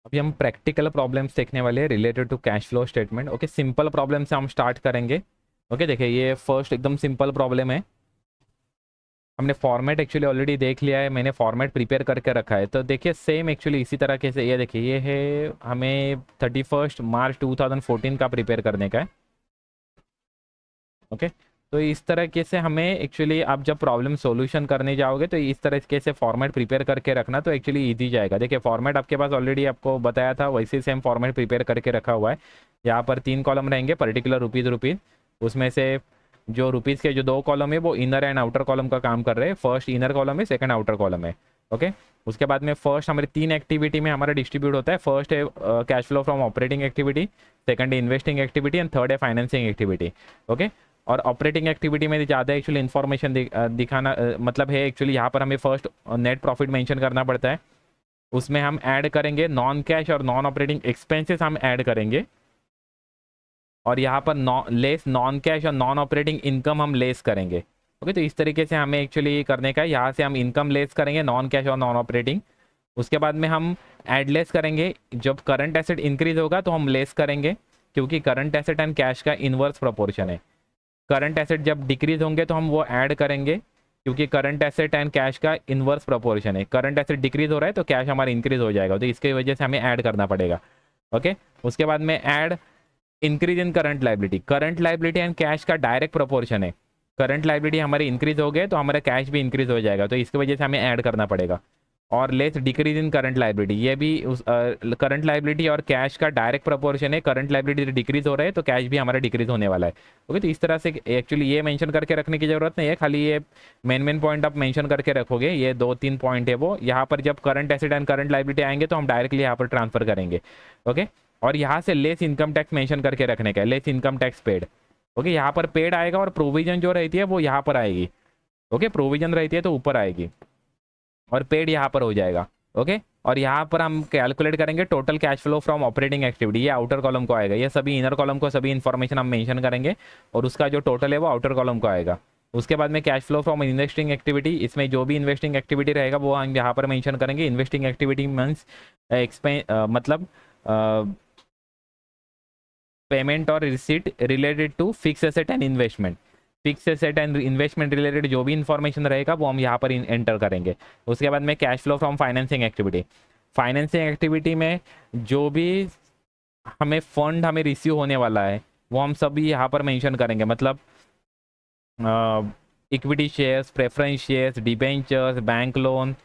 अभी हम practical problems देखने वाले हैं related to cash flow statement. Okay, simple problem से हम स्टार्ट करेंगे। ओके, देखिए ये फर्स्ट एकदम सिंपल प्रॉब्लम है। हमने फॉर्मेट एक्चुअली ऑलरेडी देख लिया है, मैंने फॉर्मेट प्रिपेयर करके रखा है। तो देखिए सेम एक्चुअली इसी तरीके से ये देखिए ये है, हमें 31 मार्च 2014 का प्रिपेयर करने का है। ओके, तो इस तरीके से हमें एक्चुअली आप जब प्रॉब्लम सॉल्यूशन करने जाओगे तो इस तरीके से फॉर्मेट प्रिपेयर करके रखना, तो एक्चुअली इजी जाएगा। देखिए फॉर्मेट आपके पास ऑलरेडी आपको बताया था, वैसे ही सेम फॉर्मेट प्रिपेयर करके रखा हुआ है। यहाँ पर 3 कॉलम रहेंगे, पर्टिकुलर रुपीज़ रुपीज़। उसमें से जो रुपीज़ के जो 2 कॉलम है वो इनर एंड आउटर कॉलम का काम कर रहे हैं। फर्स्ट इनर कॉलम है, सेकंड आउटर कॉलम है। ओके, उसके बाद में फर्स्ट हमारे 3 एक्टिविटी में हमारा डिस्ट्रीब्यूट होता है। फर्स्ट है cash flow from operating activity, second है इन्वेस्टिंग एक्टिविटी एंड थर्ड है फाइनेंसिंग एक्टिविटी। ओके, और ऑपरेटिंग एक्टिविटी में ज़्यादा एक्चुअली इन्फॉर्मेशन दिखाना मतलब है एक्चुअली यहाँ पर हमें फर्स्ट नेट प्रॉफिट मेंशन करना पड़ता है। उसमें हम ऐड करेंगे नॉन कैश और नॉन ऑपरेटिंग एक्सपेंसेस हम ऐड करेंगे, और यहाँ पर लेस नॉन कैश और नॉन ऑपरेटिंग इनकम हम लेस करेंगे। ओके, तो इस तरीके से हमें एक्चुअली करने का है। यहाँ से हम इनकम लेस करेंगे, नॉन कैश और नॉन ऑपरेटिंग। उसके बाद में हम एड लेस करेंगे, जब करंट एसेट इंक्रीज होगा तो हम लेस करेंगे, क्योंकि करंट एसेट एंड कैश का इन्वर्स प्रोपोर्शन है। करंट एसेट जब डिक्रीज होंगे तो हम वो ऐड करेंगे, क्योंकि करंट एसेट एंड कैश का इन्वर्स प्रोपोर्शन है। करंट एसेट डिक्रीज हो रहा है तो कैश हमारा इंक्रीज हो जाएगा, तो इसकी वजह से हमें ऐड करना पड़ेगा। ओके, उसके बाद में add increase in current liability. Current liability and cash का डायरेक्ट प्रोपोर्शन है। करंट लाइबिलिटी हमारी इंक्रीज हो गए तो हमारा कैश भी इंक्रीज हो जाएगा, तो इसकी वजह से हमें ऐड करना पड़ेगा। और less decrease in current liability, ये भी उस करंट लाइबिलिटी और कैश का डायरेक्ट प्रोपोर्शन है। करंट लाइबिलिटी डिक्रीज हो रहा है तो कैश भी हमारा डिक्रीज होने वाला है। ओके, तो इस तरह से एक्चुअली ये मेंशन करके रखने की जरूरत नहीं है, खाली ये मेन पॉइंट आप मेंशन करके रखोगे। ये 2-3 पॉइंट है वो, यहाँ पर जब current asset and current liability आएंगे तो हम डायरेक्टली यहाँ पर ट्रांसफर करेंगे। ओके, और यहाँ से लेस इनकम टैक्स मेंशन करके रखने का है, less income tax paid. Okay, यहाँ पर पेड आएगा और प्रोविजन जो रहती है वो यहाँ पर आएगी। ओके, प्रोविजन रहती है तो ऊपर आएगी और पेड यहाँ पर हो जाएगा। ओके, और यहाँ पर हम कैलकुलेट करेंगे total cash flow from operating activity, ये आउटर कॉलम को आएगा। ये सभी इनर कॉलम को सभी इन्फॉर्मेशन हम मेंशन करेंगे, और उसका जो टोटल है वो आउटर कॉलम को आएगा। उसके बाद में cash flow from investing activity, इसमें जो भी इन्वेस्टिंग एक्टिविटी रहेगा वो हम यहाँ पर मेंशन करेंगे। इन्वेस्टिंग एक्टिविटी मीन्स मतलब पेमेंट और receipt related to fix asset and investment. Fix asset and investment related जो भी इन्फॉर्मेशन रहेगा वो हम यहाँ पर एंटर करेंगे। उसके बाद में cash flow from financing activity. Financing activity में जो भी हमें फंड हमें रिसीव होने वाला है वो हम सभी यहाँ पर मेंशन करेंगे, मतलब equity shares, preference shares, debentures, bank loan,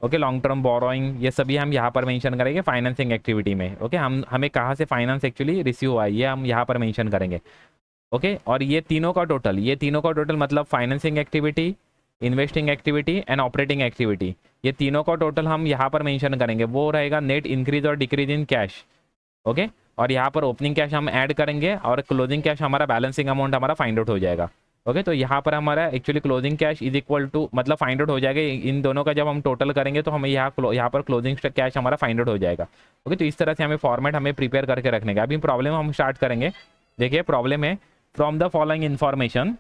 okay, long term borrowing, ये सभी हम यहाँ पर मेंशन करेंगे फाइनेंसिंग एक्टिविटी में। ओके, हमें कहाँ से फाइनेंस एक्चुअली रिसीव हुआ है ये हम यहाँ पर मेंशन करेंगे। ओके, और ये तीनों का टोटल मतलब financing activity, investing activity and operating activity, ये तीनों का टोटल हम यहाँ पर मेंशन करेंगे। वो रहेगा नेट इंक्रीज और डिक्रीज इन कैश। ओके, और यहाँ पर ओपनिंग कैश हम ऐड करेंगे और क्लोजिंग कैश हमारा बैलेंसिंग अमाउंट हमारा फाइंड आउट हो जाएगा। ओके, तो यहाँ पर हमारा actually closing cash is equal to मतलब फाइंड आउट हो जाएगा। इन दोनों का जब हम टोटल करेंगे तो हमें यहाँ पर क्लोजिंग कैश हमारा फाइंड आउट हो जाएगा। ओके, तो इस तरह से हमें फॉर्मेट हमें प्रिपेयर करके रखने का। अभी प्रॉब्लम हम स्टार्ट करेंगे। देखिए प्रॉब्लम है फ्रॉम द फॉलोइंग इन्फॉर्मेशन।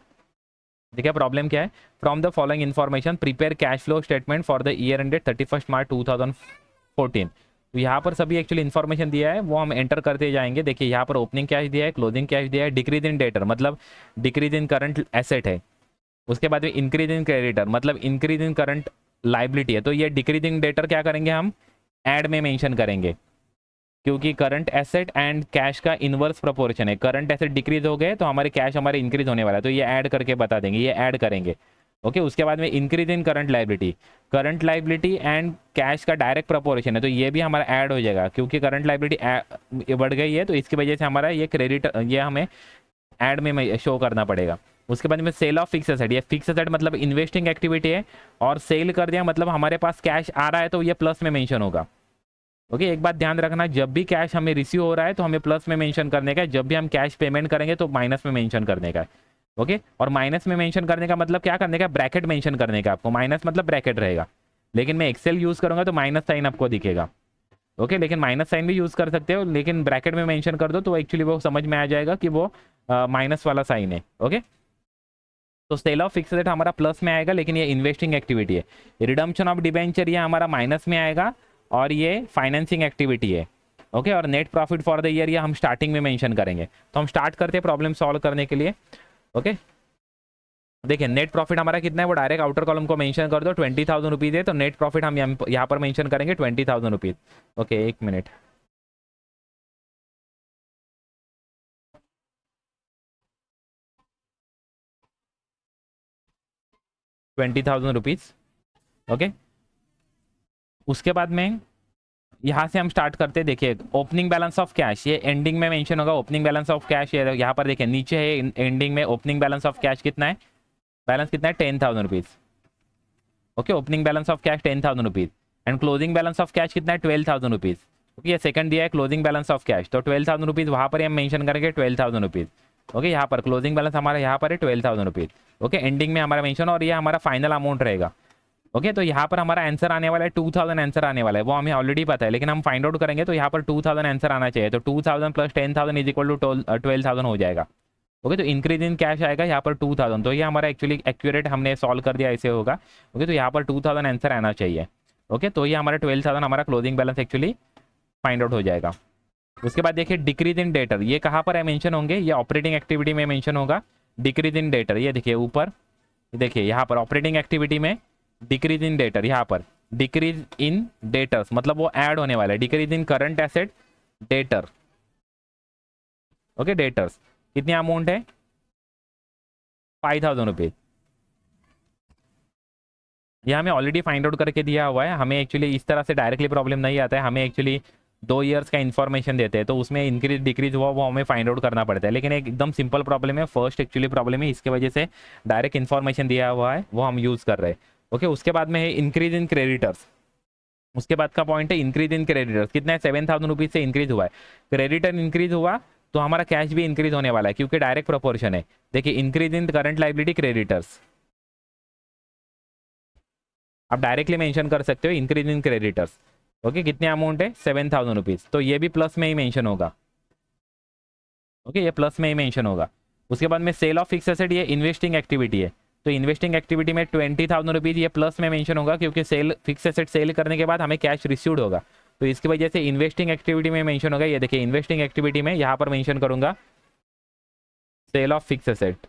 देखिए प्रॉब्लम क्या है, from the following information prepare cash flow statement for the year ended 31 मार्च 2014। तो यहाँ पर सभी एक्चुअली इन्फॉर्मेशन दिया है वो हम एंटर करते जाएंगे। देखिए यहाँ पर ओपनिंग कैश दिया है, क्लोजिंग कैश दिया है, डिक्रीज इन डेटर मतलब डिक्रीज इन करंट एसेट है। उसके बाद में इंक्रीज इन क्रेडिटर मतलब इंक्रीज इन करंट लाइबिलिटी है। तो ये डिक्रीज इन डेटर क्या करेंगे हम ऐड में मेंशन करेंगे, क्योंकि करंट एसेट एंड कैश का इनवर्स प्रोपोर्शन है। करंट एसेट डिक्रीज हो गए तो हमारे कैश हमारे इंक्रीज होने वाला है, तो ये ऐड करके बता देंगे, ये ऐड करेंगे। ओके, उसके बाद में increase in current liability and cash का डायरेक्ट प्रोपोर्शन है, तो ये भी हमारा ऐड हो जाएगा, क्योंकि करंट लाइबिलिटी बढ़ गई है तो इसकी वजह से हमारा ये क्रेडिट ये हमें ऐड में शो करना पड़ेगा। उसके बाद में सेल ऑफ फिक्स एसेट, ये फिक्स एसेट मतलब इन्वेस्टिंग एक्टिविटी है, और सेल कर दिया मतलब हमारे पास कैश आ रहा है तो ये प्लस में मेंशन होगा। ओके, एक बात ध्यान रखना, जब भी कैश हमें रिसीव हो रहा है तो हमें प्लस में मेंशन करने का है, जब भी हम कैश पेमेंट करेंगे तो माइनस में मेंशन करने का है। ओके, और माइनस में मेंशन करने का मतलब क्या करने का, ब्रैकेट मेंशन करने का। आपको माइनस मतलब ब्रैकेट रहेगा, लेकिन मैं एक्सेल यूज करूंगा तो माइनस साइन आपको दिखेगा। ओके, लेकिन माइनस साइन भी यूज कर सकते हो, लेकिन ब्रैकेट में मेंशन कर दो तो एक्चुअली वो समझ में आ जाएगा कि वो माइनस वाला साइन है। ओके, तो सेल ऑफ फिक्स एसेट हमारा प्लस में आएगा, लेकिन ये इन्वेस्टिंग एक्टिविटी है। रिडम्पशन ऑफ डिबेंचर ये हमारा माइनस में आएगा, और ये फाइनेंसिंग एक्टिविटी है। ओके, और net profit for the year ये हम स्टार्टिंग में मेंशन करेंगे। तो हम स्टार्ट करते हैं प्रॉब्लम सॉल्व करने के लिए। ओके, देखिए नेट प्रॉफिट हमारा कितना है वो डायरेक्ट आउटर कॉलम को मेंशन कर दो, 20,000 रुपीज़ है, तो नेट प्रॉफिट हम यहाँ पर मेंशन करेंगे 20,000 रुपीज़। ओके, एक मिनट, 20,000 रुपीज़। ओके, उसके बाद में यहाँ से हम स्टार्ट करते हैं। देखिए ओपनिंग बैलेंस ऑफ कैश ये एंडिंग में मेंशन होगा। ओपनिंग बैलेंस ऑफ कैश ये यहाँ पर देखिए नीचे है एंडिंग में। ओपनिंग बैलेंस ऑफ कैश कितना है, बैलेंस कितना है, 10,000 rupees. Okay, opening balance of cash 10,000 rupees and closing balance of cash कितना है, 12,000 रुपीज़। ओके, ये सेकंड दिया है क्लोजिंग बैलेंस ऑफ कैश, तो 12,000 रुपीज़ वहाँ पर हम मेंशन करेंगे 12,000 रुपीज़। ओके, यहाँ पर क्लोजिंग बैलेंस हमारा यहाँ पर है 12,000 रुपीज़। ओके, एंडिंग में हमारा मेंशन और ये हमारा फाइनल अमाउंट रहेगा। ओके, तो यहाँ पर हमारा आंसर आने वाला है 2,000 आंसर आने वाला है, वो हमें ऑलरेडी पता है, लेकिन हम फाइंड आउट करेंगे तो यहाँ पर 2,000 आंसर आना चाहिए। तो 2,000 प्लस 10,000 इज इक्वल टू 12,000 हो जाएगा। ओके, तो इंक्रीज इन कैश आएगा यहाँ पर 2,000, तो ये हमारा एक्चुअली एक्यूरेट हमने सॉल्व कर दिया, ऐसे होगा। ओके, तो यहाँ पर 2,000 आंसर आना चाहिए। ओके, तो ये हमारा 12,000 हमारा closing balance actually find out हो जाएगा। उसके बाद देखिए डिक्रीज इन डेटर ये कहाँ पर है मेंशन होंगे, ये ऑपरेटिंग एक्टिविटी में मेंशन होगा। डिक्रीज इन डेटर ये देखिए ऊपर, देखिए यहाँ पर ऑपरेटिंग एक्टिविटी में डिक्रीज इन डेटर, यहाँ पर डिक्रीज इन डेटर्स मतलब वो ऐड होने वाला है। Decrease in current asset debtor. Okay, debtors कितनी अमाउंट है, 5,000 रुपीज। ये हमें ऑलरेडी फाइंड आउट करके दिया हुआ है। हमें एक्चुअली इस तरह से डायरेक्टली प्रॉब्लम नहीं आता है, हमें एक्चुअली 2 ईयर्स का इन्फॉर्मेशन देते हैं, तो उसमें इंक्रीज डिक्रीज हुआ वो हमें फाइंड आउट करना पड़ता है। लेकिन एक एकदम सिंपल प्रॉब्लम है, फर्स्ट एक्चुअली प्रॉब्लम है, इसके वजह से डायरेक्ट इन्फॉर्मेशन दिया हुआ है वो हम यूज़ कर रहे हैं। ओके, उसके बाद में है इंक्रीज इन क्रेडिटर्स। उसके बाद का पॉइंट है इंक्रीज इन क्रेडिटर्स, कितना है, 7,000 रुपीज से इंक्रीज हुआ है। क्रेडिटर इंक्रीज हुआ तो हमारा कैश भी इंक्रीज होने वाला है, क्योंकि डायरेक्ट प्रोपोर्शन है। देखिए increase in current liability creditors, आप डायरेक्टली मेंशन कर सकते हो इंक्रीज इन क्रेडिटर्स। ओके, कितने अमाउंट है, 7,000 रुपीज, तो ये भी प्लस में ही मेंशन होगा। ओके, ये प्लस में ही मेंशन होगा। उसके बाद में सेल ऑफ फिक्स एसेट, ये इन्वेस्टिंग एक्टिविटी है, तो इन्वेस्टिंग एक्टिविटी में 20,000 रुपीज़ ये प्लस में मेंशन होगा, क्योंकि सेल फिक्स एसेट सेल करने के बाद हमें कैश रिसीव्ड होगा, तो इसकी वजह से इन्वेस्टिंग एक्टिविटी में मेंशन होगा। ये देखिए इन्वेस्टिंग एक्टिविटी में यहाँ पर मेंशन करूंगा sale of fix asset.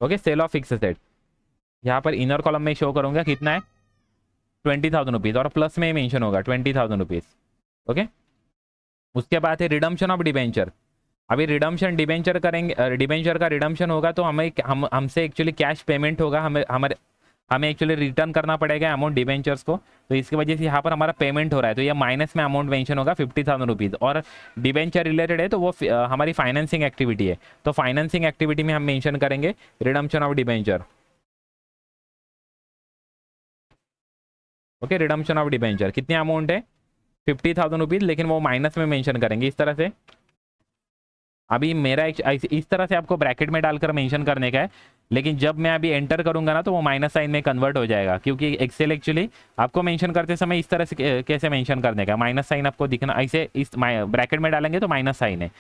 Okay, sale of fix asset यहाँ पर इनर कॉलम में शो करूंगा कितना है, 20,000 रुपीज़, और प्लस में ही मेंशन होगा 20,000 रुपीज़। ओके, उसके बाद है रिडम्पशन ऑफ डिबेंचर। अभी रिडम्पशन डिबेंचर करेंगे, डिबेंचर का रिडम्पशन होगा तो हमसे एक्चुअली कैश पेमेंट होगा, हमें एक्चुअली रिटर्न करना पड़ेगा अमाउंट डिबेंचर्स को, तो इसकी वजह से यहाँ पर हमारा पेमेंट हो रहा है, तो ये माइनस में अमाउंट मेंशन होगा 50,000 रुपीज़। और डिबेंचर रिलेटेड है तो वो हमारी फाइनेंसिंग एक्टिविटी है, तो फाइनेंसिंग एक्टिविटी में हम मेंशन करेंगे redemption of debenture. Okay, redemption of debenture कितनी अमाउंट है, 50,000 रुपीज़, लेकिन वो माइनस में मेंशन करेंगे इस तरह से। अभी मेरा इस तरह से आपको ब्रैकेट में डालकर मेंशन करने का है, लेकिन जब मैं अभी एंटर करूंगा ना तो वो माइनस साइन में कन्वर्ट हो जाएगा, क्योंकि एक्सेल एक्चुअली आपको मेंशन करते समय इस तरह से कैसे मेंशन करने का, माइनस साइन आपको दिखना, ऐसे इस ब्रैकेट में डालेंगे तो माइनस साइन है।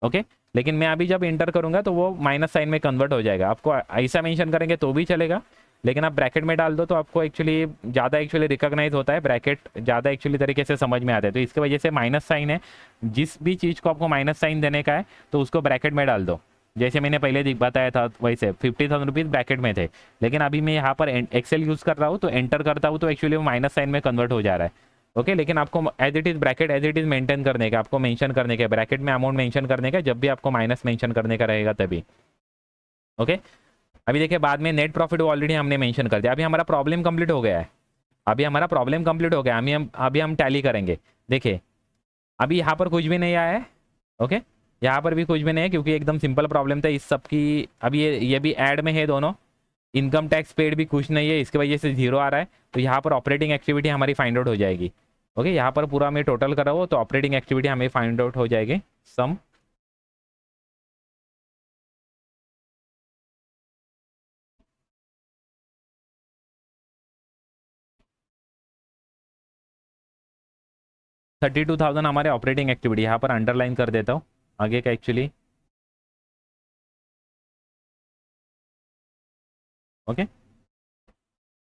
ओके, लेकिन मैं अभी जब एंटर करूंगा तो वो माइनस साइन में कन्वर्ट हो जाएगा। आपको ऐसा मेंशन करेंगे तो भी चलेगा, लेकिन आप ब्रैकेट में डाल दो तो आपको एक्चुअली ज़्यादा एक्चुअली रिकॉग्नाइज होता है, ब्रैकेट ज़्यादा एक्चुअली तरीके से समझ में आता है, तो इसकी वजह से माइनस साइन है। जिस भी चीज़ को आपको माइनस साइन देने का है तो उसको ब्रैकेट में डाल दो, जैसे मैंने पहले बताया था वैसे 50,000 रुपीज़ ब्रैकेट में थे, लेकिन अभी मैं यहाँ पर एक्सेल यूज़ कर रहा हूँ तो एंटर करता हूँ तो एक्चुअली वो माइनस साइन में कन्वर्ट हो जा रहा है। ओके, लेकिन आपको as it is bracket as it is maintain करने का, आपको मेंशन करने का, ब्रैकेट में अमाउंट मेंशन करने का जब भी आपको माइनस मेंशन करने का रहेगा तभी। ओके, अभी देखिए बाद में नेट प्रॉफिट ऑलरेडी हमने मेंशन कर दिया। अभी हमारा प्रॉब्लम कंप्लीट हो गया है, अभी हम टैली करेंगे। देखिए अभी यहाँ पर कुछ भी नहीं आया है। ओके, यहाँ पर भी कुछ भी नहीं है, क्योंकि एकदम सिंपल प्रॉब्लम था इस सब की। अभी ये भी ऐड में है दोनों, इनकम टैक्स पेड भी कुछ नहीं है, इसकी वजह से 0 आ रहा है, तो यहाँ पर ऑपरेटिंग एक्टिविटी हमारी फाइंड आउट हो जाएगी। ओके, यहाँ पर पूरा मैं टोटल कर रहा हूँ तो ऑपरेटिंग एक्टिविटी हमें फाइंड आउट हो जाएगी सम। $32,000 हमारे ऑपरेटिंग एक्टिविटी, यहाँ पर अंडरलाइन कर देता हूँ आगे का एक्चुअली। ओके,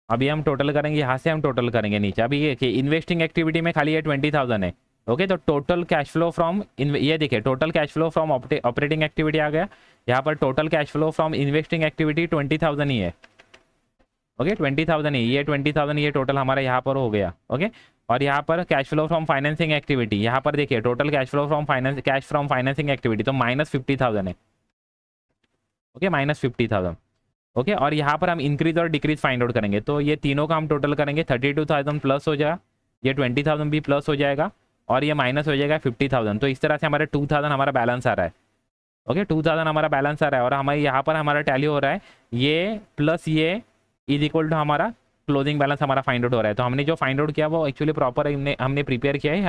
अभी हम टोटल करेंगे, यहाँ से हम टोटल करेंगे नीचे। अभी ये कि इन्वेस्टिंग एक्टिविटी में खाली ये 20,000 है। ओके, तो टोटल कैश फ्लो फ्रॉम ये देखिए total cash flow from operating activity आ गया। यहाँ पर total cash flow from investing activity 20,000 ही है। ओके, 20,000 ही, ये 20,000 ये टोटल हमारा यहाँ पर हो गया। ओके, और यहाँ पर cash flow from financing activity, यहाँ पर देखिए total cash flow from financing activity तो -50,000 है। ओके, -50,000। ओके, और यहाँ पर हम इंक्रीज और डिक्रीज फाइंड आउट करेंगे, तो ये तीनों का हम टोटल करेंगे। 32,000 प्लस हो जाएगा, ये 20,000 भी प्लस हो जाएगा, और ये माइनस हो जाएगा 50,000। तो इस तरह से हमारे 2,000 हमारा बैलेंस आ रहा है। ओके, 2,000 हमारा बैलेंस आ रहा है, और हमारे यहाँ पर हमारा टैली हो रहा है ये प्लस ये इज इक्वल टू हमारा क्लोजिंग बैलेंस हमारा फाइंड आउट हो रहा है। तो हमने जो फाइंड आउट किया वो एक्चुअली प्रॉपर हमने प्रिपेयर किया है,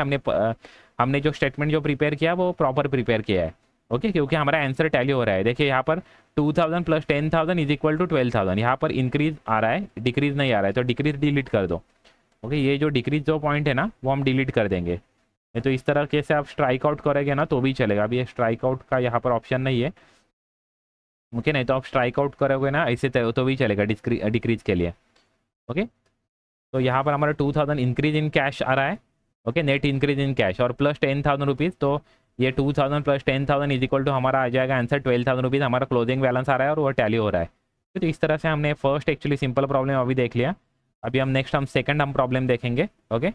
हमने जो स्टेटमेंट जो प्रिपेयर किया वो प्रॉपर प्रिपेयर किया है। ओके, क्योंकि हमारा आंसर टैली हो रहा है। देखिए यहाँ पर 2,000 प्लस 10,000 इज इक्वल टू 12,000। यहाँ पर इंक्रीज आ रहा है, डिक्रीज नहीं आ रहा है, तो डिक्रीज डिलीट कर दो। ओके, ये जो डिक्रीज जो पॉइंट है ना वो हम डिलीट कर देंगे। नहीं तो इस तरह के से आप स्ट्राइक आउट करोगे ना तो भी चलेगा। अभी ये स्ट्राइक आउट का यहाँ पर ऑप्शन नहीं है। ओके, नहीं तो आप स्ट्राइक आउट करोगे ना ऐसे तो भी चलेगा डिक्रीज के लिए। ओके, तो यहाँ पर हमारा 2,000 इंक्रीज इन कैश आ रहा है। Okay, net increase in cash, और प्लस 10,000 रुपीज़, तो ये 2,000 प्लस 10,000 इज इक्वल टू हमारा आ जाएगा आंसर 12,000 रुपीज़। हमारा क्लोजिंग बैलेंस आ रहा है और वो टैली हो रहा है। तो इस तरह से हमने फर्स्ट एक्चुअली सिंपल प्रॉब्लम अभी देख लिया। अभी हम नेक्स्ट हम सेकंड हम प्रॉब्लम देखेंगे। ओके,